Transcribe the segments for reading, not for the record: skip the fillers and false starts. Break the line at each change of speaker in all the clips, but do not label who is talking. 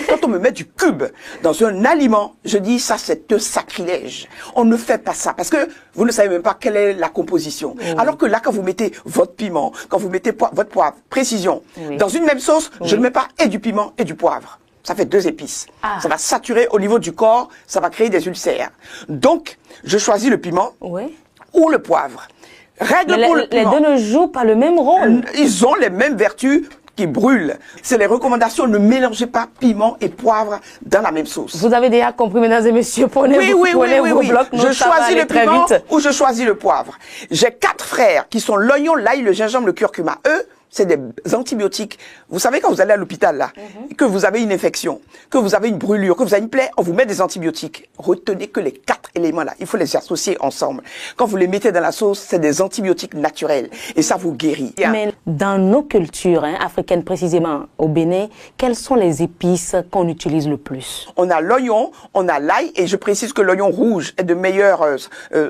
Quand on me met du cube dans un aliment, je dis ça c'est un sacrilège. On ne fait pas ça parce que vous ne savez même pas quelle est la composition. Alors que là, quand vous mettez votre piment, quand vous mettez votre poivre, précision, dans une même sauce, je ne mets pas et du piment et du poivre. Ça fait 2 épices. Ça va saturer au niveau du corps, ça va créer des ulcères. Donc, je choisis le piment ou le poivre. Règle pour le piment.
Les deux ne jouent pas le même rôle.
Ils ont les mêmes vertus qui brûlent. C'est les recommandations, ne mélangez pas piment et poivre dans la même sauce.
Vous avez déjà compris, mesdames et messieurs, prenez vos blocs.
Je choisis le piment ou je choisis le poivre. J'ai 4 frères qui sont l'oignon, l'ail, le gingembre, le curcuma. Eux, c'est des antibiotiques. Vous savez, quand vous allez à l'hôpital, là, que vous avez une infection, que vous avez une brûlure, que vous avez une plaie, on vous met des antibiotiques. Retenez que les 4 éléments-là, il faut les associer ensemble. Quand vous les mettez dans la sauce, c'est des antibiotiques naturels. Et ça vous guérit.
Mais dans nos cultures, africaines précisément, au Bénin, quelles sont les épices qu'on utilise le plus?
On a l'oignon, on a l'ail, et je précise que l'oignon rouge est de meilleure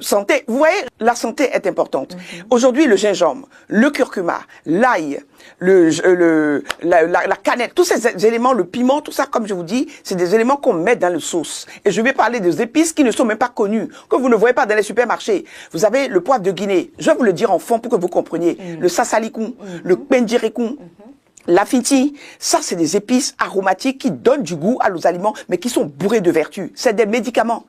santé. Vous voyez, la santé est importante. Aujourd'hui, le gingembre, le curcuma, l'ail, la cannelle, tous ces éléments, le piment, tout ça, comme je vous dis, c'est des éléments qu'on met dans la sauce. Et je vais parler des épices qui ne sont même pas connues, que vous ne voyez pas dans les supermarchés. Vous avez le poivre de Guinée, je vais vous le dire en fond pour que vous compreniez. Le sasalicou, le pendirecou, la fiti, ça c'est des épices aromatiques qui donnent du goût à nos aliments, mais qui sont bourrés de vertus. C'est des médicaments.